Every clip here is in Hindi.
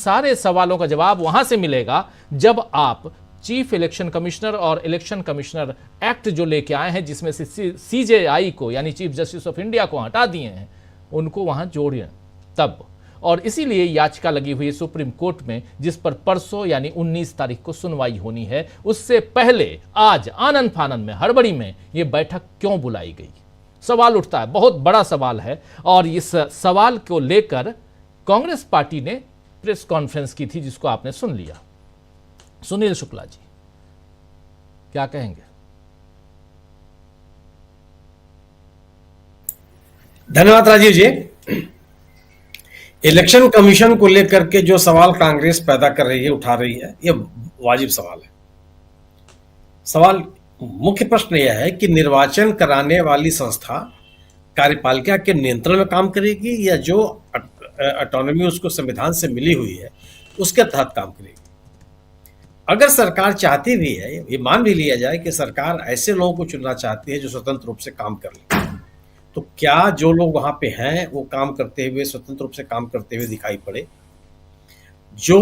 सारे सवालों का जवाब वहां से मिलेगा जब आप चीफ इलेक्शन कमिश्नर और इलेक्शन कमिश्नर एक्ट जो लेके आए हैं, जिसमें से सीजेआई को यानी चीफ जस्टिस ऑफ इंडिया को हटा दिए हैं, उनको वहां जोड़ें तब। और इसीलिए याचिका लगी हुई है सुप्रीम कोर्ट में, जिस पर परसों यानी 19 तारीख को सुनवाई होनी है। उससे पहले आज आनन फानन में, हड़बड़ी में ये बैठक क्यों बुलाई गई, सवाल उठता है, बहुत बड़ा सवाल है। और इस सवाल को लेकर कांग्रेस पार्टी ने प्रेस कॉन्फ्रेंस की थी, जिसको आपने सुन लिया। सुनील शुक्ला जी क्या कहेंगे? धन्यवाद राजीव जी। इलेक्शन कमीशन को लेकर के जो सवाल कांग्रेस पैदा कर रही है, उठा रही है, ये वाजिब सवाल है। सवाल, मुख्य प्रश्न यह है कि निर्वाचन कराने वाली संस्था कार्यपालिका के नियंत्रण में काम करेगी या जो ऑटोनॉमी उसको संविधान से मिली हुई है उसके तहत काम करेगी। अगर सरकार चाहती भी है, ये मान भी लिया जाए कि सरकार ऐसे लोगों को चुनना चाहती है जो स्वतंत्र रूप से काम कर ले, तो क्या जो लोग वहां पे हैं वो काम करते हुए, स्वतंत्र रूप से काम करते हुए दिखाई पड़े? जो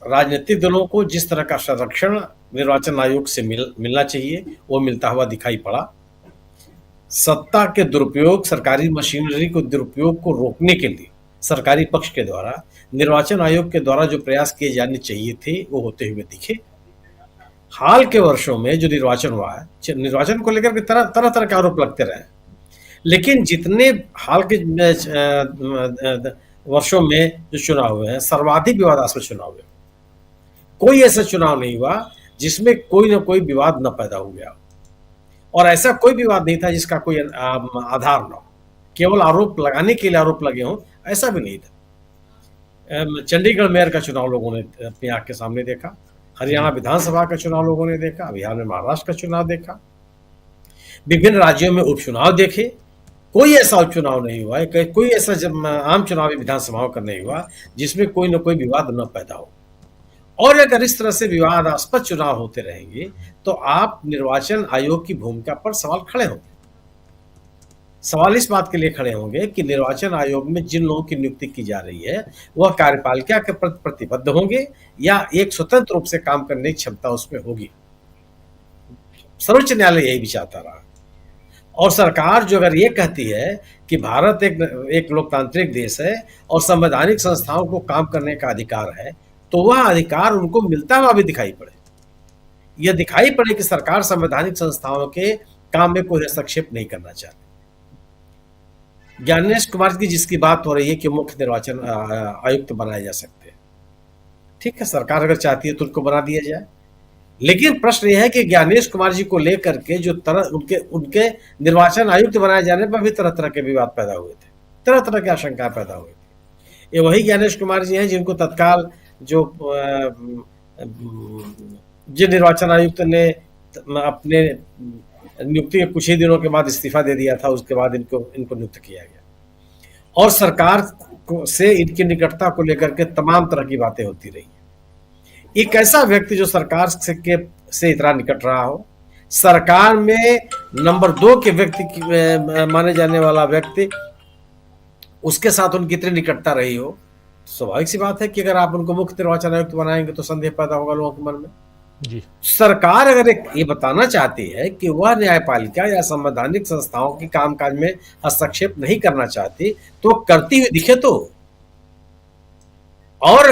राजनीतिक दलों को जिस तरह का संरक्षण निर्वाचन आयोग से मिलना चाहिए वो मिलता हुआ दिखाई पड़ा। सत्ता के दुरुपयोग, सरकारी मशीनरी को दुरुपयोग को रोकने के लिए सरकारी पक्ष के द्वारा, निर्वाचन आयोग के द्वारा जो प्रयास किए जाने चाहिए थे वो होते हुए दिखे। हाल के वर्षों में जो निर्वाचन हुआ है, निर्वाचन को लेकर के तरह तरह के आरोप लगते रहे, लेकिन जितने हाल के वर्षों में जो चुनाव हुए हैं, सर्वाधिक विवादास्पद चुनाव हुए। कोई ऐसा चुनाव नहीं हुआ जिसमें कोई ना कोई विवाद न पैदा हो गया, और ऐसा कोई विवाद नहीं था जिसका कोई आधार न हो, केवल आरोप लगाने के लिए आरोप लगे हों, ऐसा भी नहीं था। चंडीगढ़ मेयर का चुनाव लोगों ने अपनी आंख के सामने देखा, हरियाणा विधानसभा का चुनाव लोगों ने देखा, बिहार में महाराष्ट्र का चुनाव देखा, विभिन्न राज्यों में उपचुनाव देखे। कोई ऐसा उपचुनाव नहीं हुआ है, कोई ऐसा आम चुनावी विधानसभाओं का नहीं हुआ जिसमें कोई ना कोई विवाद न पैदा हो। और अगर इस तरह से विवादास्पद चुनाव होते रहेंगे तो आप निर्वाचन आयोग की भूमिका पर सवाल खड़े होंगे। सवाल इस बात के लिए खड़े होंगे कि निर्वाचन आयोग में जिन लोगों की नियुक्ति की जा रही है वह कार्यपालिका के प्रति प्रतिबद्ध होंगे या एक स्वतंत्र रूप से काम करने की क्षमता उसमें होगी। सर्वोच्च न्यायालय यही भी चाहता रहा। और सरकार जो अगर ये कहती है कि भारत एक लोकतांत्रिक देश है और संवैधानिक संस्थाओं को काम करने का अधिकार है, तो वह अधिकार उनको मिलता हुआ भी दिखाई पड़े। यह दिखाई पड़े कि सरकार संवैधानिक संस्थाओं के काम में कोई हस्तक्षेप नहीं करना चाहती। ज्ञानेश कुमार की जिसकी बात हो रही है कि मुख्य निर्वाचन आयुक्त बनाए जा सकते हैं, ठीक है, सरकार अगर चाहती है तो उनको बना दिया जाए। लेकिन प्रश्न यह है कि ज्ञानेश कुमार जी को लेकर के जो उनके निर्वाचन आयुक्त बनाए जाने पर भी तरह तरह के विवाद पैदा हुए थे, तरह तरह की आशंकाएं पैदा हुई थी। ये वही ज्ञानेश कुमार जी हैं जिनको तत्काल जिन निर्वाचन आयुक्त ने अपने नियुक्ति के कुछ ही दिनों के बाद इस्तीफा दे दिया था, उसके बाद इनको नियुक्त किया गया। और सरकार से इनकी निकटता को लेकर के तमाम तरह की बातें होती रही। एक ऐसा व्यक्ति जो सरकार से इतना निकट रहा हो, सरकार में नंबर 2 के व्यक्ति माने जाने वाला व्यक्ति, उसके साथ उनकी इतनी निकटता रही हो, स्वाभाविक सी बात है कि अगर आप उनको मुख्य निर्वाचन आयुक्त बनाएंगे तो संदेह पैदा होगा लोगों के मन में। जी। सरकार अगर ये बताना चाहती है कि वह न्यायपालिका या संवैधानिक संस्थाओं के कामकाज में हस्तक्षेप नहीं करना चाहती तो करती हुई दिखे तो। और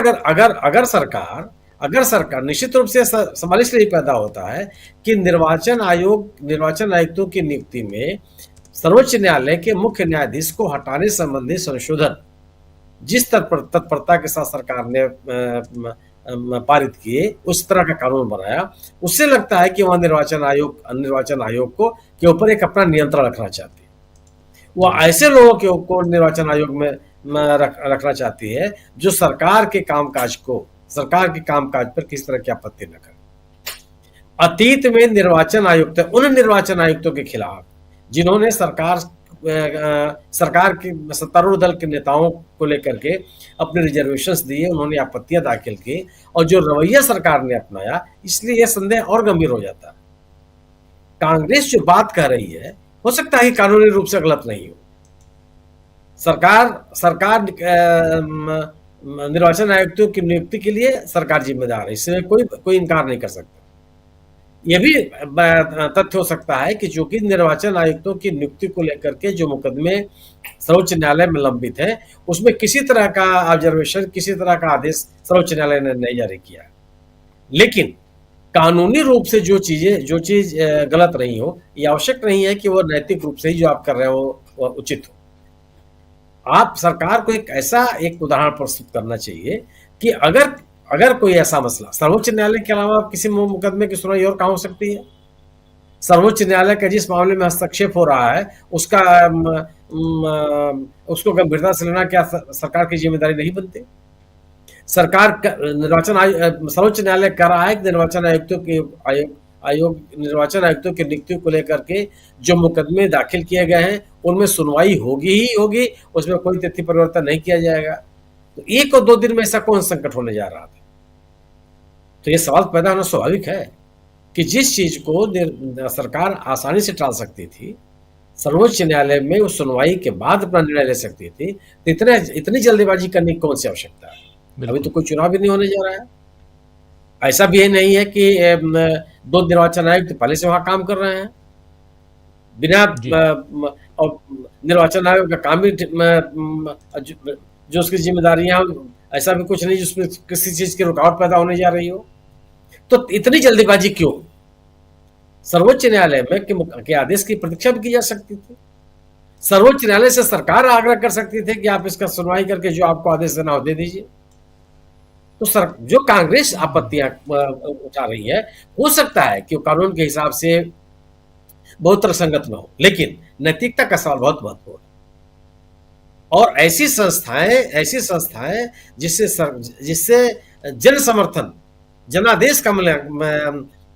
अगर सरकार निश्चित रूप से सवाल इसलिए पैदा होता है कि निर्वाचन आयुक्तों की नियुक्ति में सर्वोच्च न्यायालय के मुख्य न्यायाधीश को हटाने संबंधी संशोधन जिस तत्परता के साथ सरकार ने पारित किए, उस तरह का कानून बनाया, उससे लगता है कि वह निर्वाचन आयोग को के ऊपर एक अपना नियंत्रण रखना चाहती है। वह ऐसे लोगों को निर्वाचन आयोग में रखना चाहती है जो सरकार के कामकाज पर किस तरह की आपत्ति न करे। अतीत में उन निर्वाचन आयुक्तों के खिलाफ जिन्होंने सरकार के सत्तारूढ़ दल के नेताओं को लेकर के अपने रिजर्वेशंस दिए, उन्होंने आपत्तियां दाखिल की, और जो रवैया सरकार ने अपनाया, इसलिए यह संदेह और गंभीर हो जाता है। कांग्रेस जो बात कह रही है, हो सकता है कि कानूनी रूप से गलत नहीं हो। सरकार निर्वाचन आयुक्तों की नियुक्ति के लिए सरकार जिम्मेदार है, इसमें कोई इनकार नहीं कर सकता। यह भी तथ्य हो सकता है कि जो कि निर्वाचन आयुक्तों की नियुक्ति को लेकर के जो मुकदमे सर्वोच्च न्यायालय में लंबित है, उसमें किसी तरह का ऑब्जर्वेशन, किसी तरह का आदेश सर्वोच्च न्यायालय ने नहीं जारी किया। लेकिन कानूनी रूप से जो चीज गलत नहीं हो, ये आवश्यक नहीं है कि वो नैतिक रूप से ही जो आप कर रहे हो वो उचित हो। आप सरकार को एक उदाहरण प्रस्तुत करना चाहिए कि अगर कोई ऐसा मसला सर्वोच्च न्यायालय के अलावा किसी मुकदमे की सुनवाई और कहाँ हो सकती है? सर्वोच्च न्यायालय का जिस मामले में हस्तक्षेप हो रहा है उसको गंभीरता से लेना क्या सरकार की जिम्मेदारी नहीं बनती? सर्वोच्च न्यायालय कह रहा है कि निर्वाचन आयुक्तों की नियुक्ति को लेकर के जो मुकदमे दाखिल किए गए हैं उनमें सुनवाई होगी ही होगी, उसमें कोई तिथि परिवर्तन नहीं किया जाएगा। तो 1 और 2 दिन में ऐसा कौन संकट होने जा रहा था? तो ये सवाल पैदा होना स्वाभाविक है कि जिस चीज को सरकार आसानी से टाल सकती थी, सर्वोच्च न्यायालय में उस सुनवाई के बाद अपना निर्णय ले सकती थी, तो इतनी जल्दीबाजी करने की कौन सी आवश्यकता है? अभी तो कोई चुनाव भी नहीं होने जा रहा है। ऐसा भी नहीं है कि 2 निर्वाचन आयुक्त पहले से वहां काम कर रहे हैं बिना निर्वाचन आयोग का काम भी जो उसकी जिम्मेदारियां, ऐसा भी कुछ नहीं जिसमें किसी चीज की रुकावट पैदा होने जा रही हो। तो इतनी जल्दीबाजी क्यों? सर्वोच्च न्यायालय में के आदेश की प्रतीक्षा भी की जा सकती थी। सर्वोच्च न्यायालय से सरकार आग्रह कर सकती थी कि आप इसका सुनवाई करके जो आपको आदेश देना हो दे दीजिए। तो जो कांग्रेस आपत्तियां उठा रही है, हो सकता है कि कानून के हिसाब से बहुत तरसंगत न हो, लेकिन नैतिकता का सवाल बहुत महत्वपूर्ण है। और ऐसी संस्थाएं जिससे जन समर्थन, जनादेश का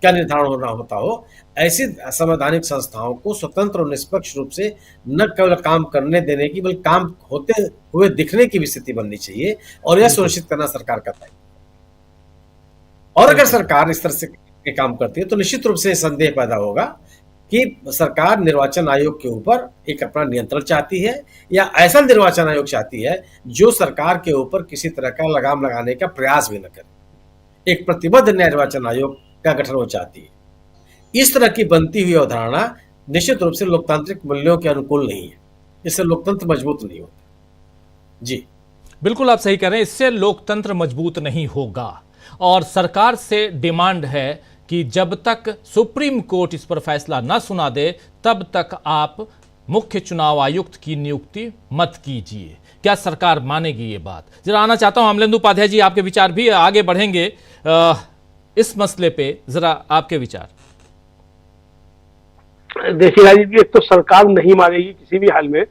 क्या निर्धारण होता हो, ऐसी संवैधानिक संस्थाओं को स्वतंत्र और निष्पक्ष रूप से न केवल काम करने देने की बल्कि काम होते हुए दिखने की भी स्थिति बननी चाहिए, और यह सुनिश्चित करना सरकार का दायित्व। और अगर सरकार इस तरह से काम करती है तो निश्चित रूप से संदेह पैदा होगा कि सरकार निर्वाचन आयोग के ऊपर एक अपना नियंत्रण चाहती है, या ऐसा निर्वाचन आयोग चाहती है जो सरकार के ऊपर किसी तरह का लगाम लगाने का प्रयास भी न करे। एक प्रतिबद्ध निर्वाचन आयोग का गठन वो चाहती है। इस तरह की बनती हुई अवधारणा निश्चित रूप से लोकतांत्रिक मूल्यों के अनुकूल नहीं है, इससे लोकतंत्र मजबूत नहीं होता। जी बिल्कुल, आप सही कह रहे हैं, इससे लोकतंत्र मजबूत नहीं होगा। और सरकार से डिमांड है कि जब तक सुप्रीम कोर्ट इस पर फैसला न सुना दे तब तक आप मुख्य चुनाव आयुक्त की नियुक्ति मत कीजिए। क्या सरकार मानेगी ये बात? जरा आना चाहता हूं अमलेंदु उपाध्याय जी, आपके विचार भी आगे बढ़ेंगे इस मसले पे, जरा आपके विचार। देखिए राजीव जी, एक तो सरकार नहीं मानेगी किसी भी हाल में